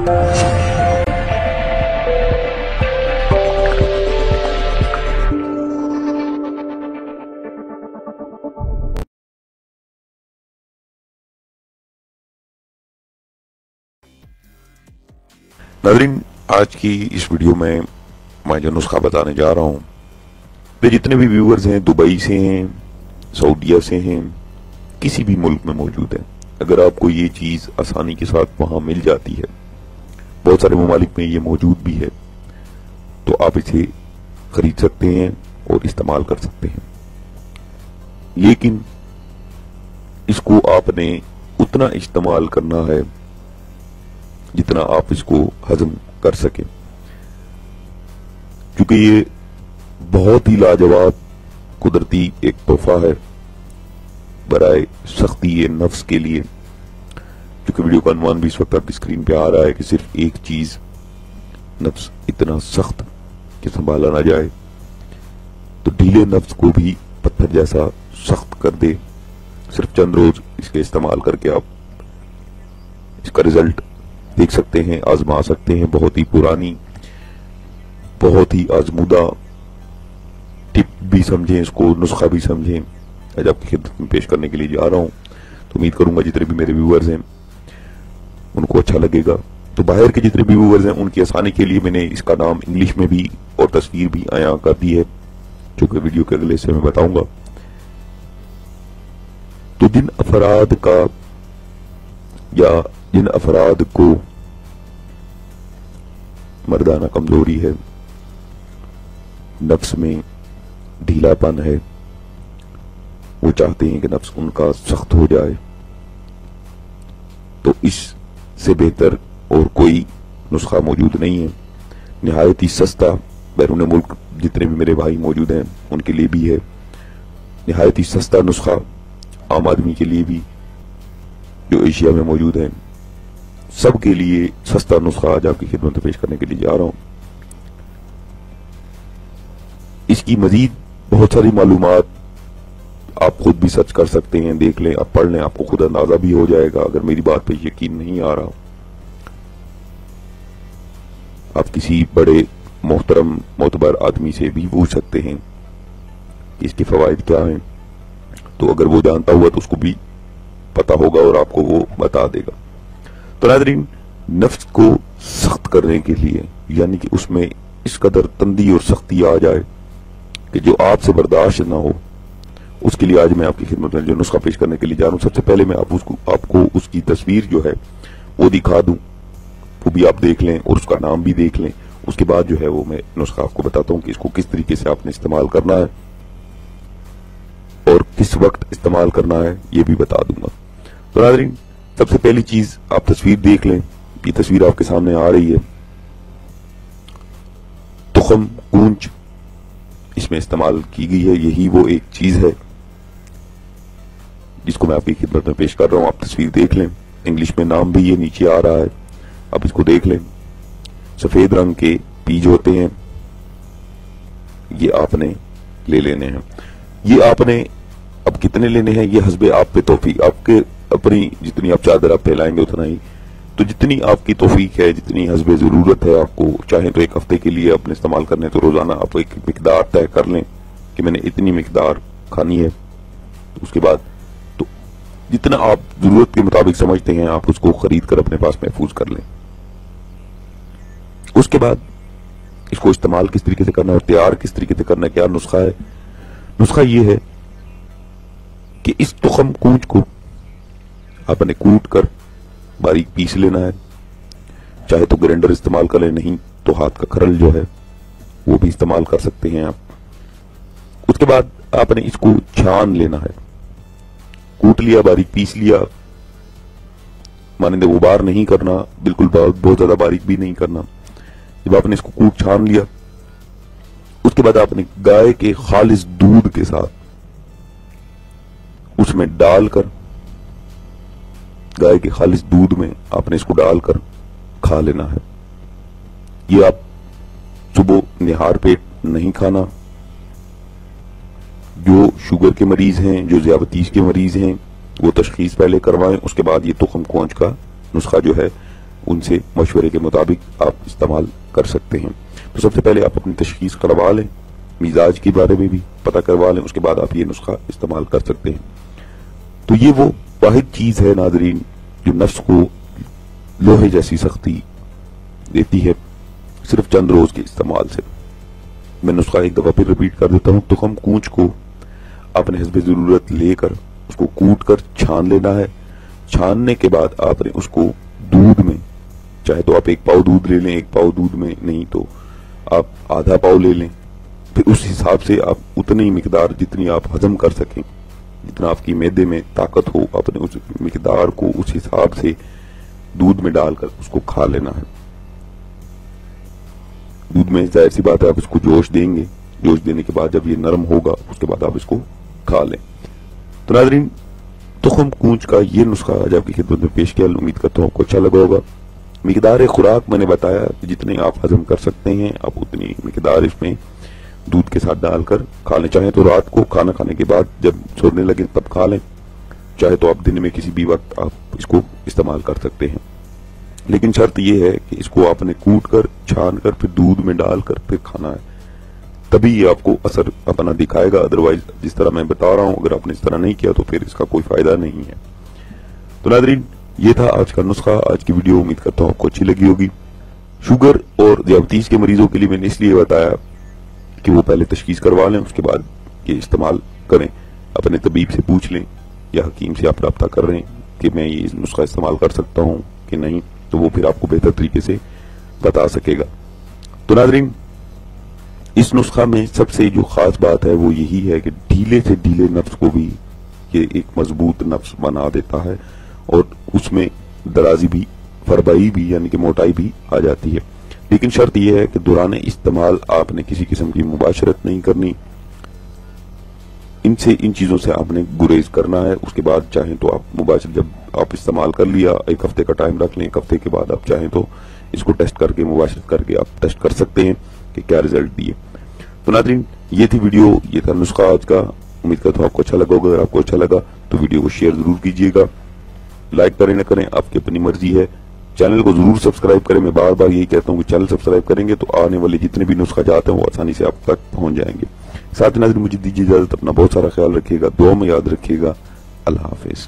नाज़रीन, आज की इस वीडियो में मैं जो नुस्खा बताने जा रहा हूँ, वे जितने भी व्यूअर्स हैं दुबई से हैं, सऊदीया से हैं, किसी भी मुल्क में मौजूद हैं, अगर आपको ये चीज़ आसानी के साथ वहाँ मिल जाती है, बहुत सारे ममालिक में ये मौजूद भी है, तो आप इसे खरीद सकते हैं और इस्तेमाल कर सकते हैं। लेकिन इसको आपने उतना इस्तेमाल करना है जितना आप इसको हजम कर सकें, क्योंकि ये बहुत ही लाजवाब कुदरती एक तोहफा है बराए सख्ती नफ्स के लिए। क्योंकि वीडियो का अनुमान भी इस वक्त आपकी स्क्रीन पे आ रहा है कि सिर्फ एक चीज नफ्स इतना सख्त कि संभाला ना जाए, तो ढीले नफ्स को भी पत्थर जैसा सख्त कर दे। सिर्फ चंद रोज इसके इस्तेमाल करके आप इसका रिजल्ट देख सकते हैं, आजमा सकते हैं। बहुत ही पुरानी, बहुत ही आजमूदा टिप भी समझें, इसको नुस्खा भी समझें, आज आपकी खिदमत में पेश करने के लिए जा रहा हूं। तो उम्मीद करूंगा जितने भी मेरे व्यूअर्स हैं उनको अच्छा लगेगा। तो बाहर के जितने भी व्यूअर्स हैं उनकी आसानी के लिए मैंने इसका नाम इंग्लिश में भी और तस्वीर भी आया कर दी है, जो कि वीडियो के अगले हिस्से में बताऊंगा। तो जिन अफराद का या जिन अफराद को मर्दाना कमजोरी है, नफ्स में ढीलापन है, वो चाहते हैं कि नफ्स उनका सख्त हो जाए, तो इससे बेहतर और कोई नुस्खा मौजूद नहीं है। निहायत ही सस्ता, बैरून मुल्क जितने भी मेरे भाई मौजूद हैं उनके लिए भी है। निहायत ही सस्ता नुस्खा आम आदमी के लिए भी जो एशिया में मौजूद है, सबके लिए सस्ता नुस्खा आज आपकी खिदमत में पेश करने के लिए जा रहा हूं। इसकी मजीद बहुत सारी मालूमात आप खुद भी सर्च कर सकते हैं, देख लें, आप पढ़ लें, आपको खुद अंदाजा भी हो जाएगा। अगर मेरी बात पे यकीन नहीं आ रहा, आप किसी बड़े मोहतरम मोतबर आदमी से भी पूछ सकते हैं कि इसके फवाइद क्या हैं। तो अगर वो जानता हुआ तो उसको भी पता होगा और आपको वो बता देगा। तो नाज़रीन, नफ्स को सख्त करने के लिए, यानी कि उसमें इस कदर तंदी और सख्ती आ जाए कि जो आपसे बर्दाश्त ना हो, उसके लिए आज मैं आपकी खिदमत में जो नुस्खा पेश करने के लिए जा रहा हूं, सबसे पहले मैं आपको उसकी तस्वीर जो है वो दिखा दूं, वो भी आप देख लें और उसका नाम भी देख लें। उसके बाद जो है वो मैं नुस्खा आपको बताता हूं कि इसको किस तरीके से आपने इस्तेमाल करना है और किस वक्त इस्तेमाल करना है, ये भी बता दूंगा। तो नाज़रीन, सबसे पहली चीज आप तस्वीर देख लें। ये तस्वीर आपके सामने आ रही है। तुखम कूंच इसमें इस्तेमाल की गई है। यही वो एक चीज है जिसको मैं आपकी खिदमत में पेश कर रहा हूं। आप तस्वीर देख लें, इंग्लिश में नाम भी ये नीचे आ रहा है, आप इसको देख लें। सफेद रंग के बीज होते हैं, ये आपने ले लेने हैं। ये आपने अब कितने लेने हैं, ये हस्बे आप पे तौफीक, आपके अपनी जितनी आप चादर आप फैलाएंगे उतना ही, तो जितनी आपकी तौफीक है, जितनी हस्बे जरूरत है, आपको चाहे तो एक हफ्ते के लिए अपने इस्तेमाल करने, तो रोजाना आप एक मिकदार तय कर लें कि मैंने इतनी मिकदार खानी है। तो उसके बाद तो जितना आप जरूरत के मुताबिक समझते हैं आप उसको खरीद कर अपने पास महफूज कर लें। उसके बाद इसको इस्तेमाल किस तरीके से करना है और तैयार किस तरीके से करना है, क्या नुस्खा है। नुस्खा ये है कि इस तुखम कूंच को आपने कूट कर बारीक पीस लेना है। चाहे तो ग्राइंडर इस्तेमाल कर लें, नहीं तो हाथ का खरल जो है वो भी इस्तेमाल कर सकते हैं आप। उसके बाद आपने इसको छान लेना है। कूट लिया, बारीक पीस लिया, मानिंदे उबार नहीं करना, बिल्कुल बहुत ज्यादा बारीक भी नहीं करना। जब आपने इसको कूट छान लिया, उसके बाद आपने गाय के खालिस दूध के साथ उसमें डालकर, गाय के खालिस दूध में आपने इसको डालकर खा लेना है। ये आप सुबह निहार पेट नहीं खाना। जो शुगर के मरीज हैं, जो ज़ियाबतीस के मरीज हैं, वो तशखीस पहले करवाएं, उसके बाद ये तुखम कूंच का नुस्खा जो है ان سے مشورے کے مطابق آپ استعمال کر سکتے ہیں۔ تو سب سے پہلے آپ اپنی تشخیص کروا لیں، مزاج کے بارے میں بھی پتہ کروا لیں، اس کے بعد آپ یہ نسخہ استعمال کر سکتے ہیں۔ تو یہ وہ واحد چیز ہے ناظرین جو نفس کو لوہے جیسی سختی دیتی ہے صرف چند روز کے استعمال سے۔ میں نسخہ ایک دفعہ پھر ریپیٹ کر دیتا ہوں۔ تخم کونچ کو اپنے حسب ضرورت لے کر اس کو کوٹ کر چھان لینا ہے۔ چھاننے کے بعد آپ نے اس کو دودھ میں، چاہے تو آپ 1 پاؤ دودھ لے لیں، 1 پاؤ دودھ میں نہیں تو آپ آدھا پاؤ لے لیں، پھر اس حساب سے آپ اتنی مقدار جتنی آپ ہضم کر سکیں، جتنا آپ کی معدے میں طاقت ہو، اپنے اس مقدار کو اس حساب سے دودھ میں ڈال کر اس کو کھا لینا ہے۔ دودھ میں ظاہر سی بات ہے آپ اس کو جوش دیں گے، جوش دینے کے بعد جب یہ نرم ہوگا اس کے بعد آپ اس کو کھا لیں۔ تو ناظرین تخم کونچ کا یہ نسخہ آج آپ کی خدمت میں پیش کیا، امید کرتا ہوں آپ کو اچھا لگا ہوگا۔ مقدار خوراک میں نے بتایا کہ جتنے آپ ہضم کر سکتے ہیں آپ اتنی مقدار اس میں دودھ کے ساتھ ڈال کر کھا لیں، چاہیں تو رات کو کھانا کھانے کے بعد جب سونے لگے تب کھا لیں، چاہے تو آپ دن میں کسی بھی وقت آپ اس کو استعمال کر سکتے ہیں، لیکن شرط یہ ہے کہ اس کو آپ نے کوٹ کر چھان کر پھر دودھ میں ڈال کر پھر کھانا ہے، تبھی یہ آپ کو اثر اپنا دکھائے گا، ادروائز جس طرح میں بتا رہا ہوں اگر آپ نے اس طرح نہیں کیا تو پھر اس کا کوئی فائدہ نہیں ہے۔ تو ناظرین یہ تھا آج کا نسخہ، آج کی ویڈیو، امید کرتا ہوں آپ کو اچھی لگی ہوگی۔ شوگر اور ذیابیطس کے مریضوں کے لیے میں نے اس لیے بتایا کہ وہ پہلے تشخیص کروا لیں، اس کے بعد یہ استعمال کریں، اپنے طبیب سے پوچھ لیں یا حکیم سے آپ رابطہ کر رہے ہیں کہ میں یہ نسخہ استعمال کر سکتا ہوں کہ نہیں، تو وہ پھر آپ کو بہتر طریقے سے بتا سکے گا۔ تو ناظرین اس نسخہ میں سب سے جو خاص بات ہے وہ یہی ہے کہ ڈھیلے سے ڈھیلے نفس کو بھی یہ ایک مضبوط نفس بنا دیتا ہے، اور اس میں درازی بھی، فربائی بھی یعنی کہ موٹائی بھی آ جاتی ہے، لیکن شرط یہ ہے کہ دوران استعمال آپ نے کسی قسم کی مباشرت نہیں کرنی، ان چیزوں سے آپ نے گریز کرنا ہے۔ اس کے بعد چاہیں تو آپ مباشرت جب آپ استعمال کر لیا 1 ہفتے کا ٹائم رکھ لیں، 1 ہفتے کے بعد آپ چاہیں تو اس کو ٹیسٹ کر کے مباشرت کر کے آپ ٹیسٹ کر سکتے ہیں کہ کیا رزلٹ دیے۔ تو ناظرین یہ تھی ویڈیو، یہ تھا نسخہ آج کا، امید کرتا ہوں آپ کو اچھا لگا ہوگا۔ اگر آپ کو اچھا لگا تو ویڈیو کو شیئر ضرور کیجیے گا، لائک کریں نہ کریں آپ کی اپنی مرضی ہے، چینل کو ضرور سبسکرائب کریں۔ میں بار بار یہی کہتا ہوں کہ چینل سبسکرائب کریں گے تو آنے والے جتنے بھی نسخہ جاتے ہیں وہ آسانی سے آپ تک پہنچ جائیں گے۔ ساتھ ہی ناظرین مجھے دیجیے اجازت، اپنا بہت سارا خیال رکھیے گا، دعا میں یاد رکھیے گا۔ اللہ حافظ۔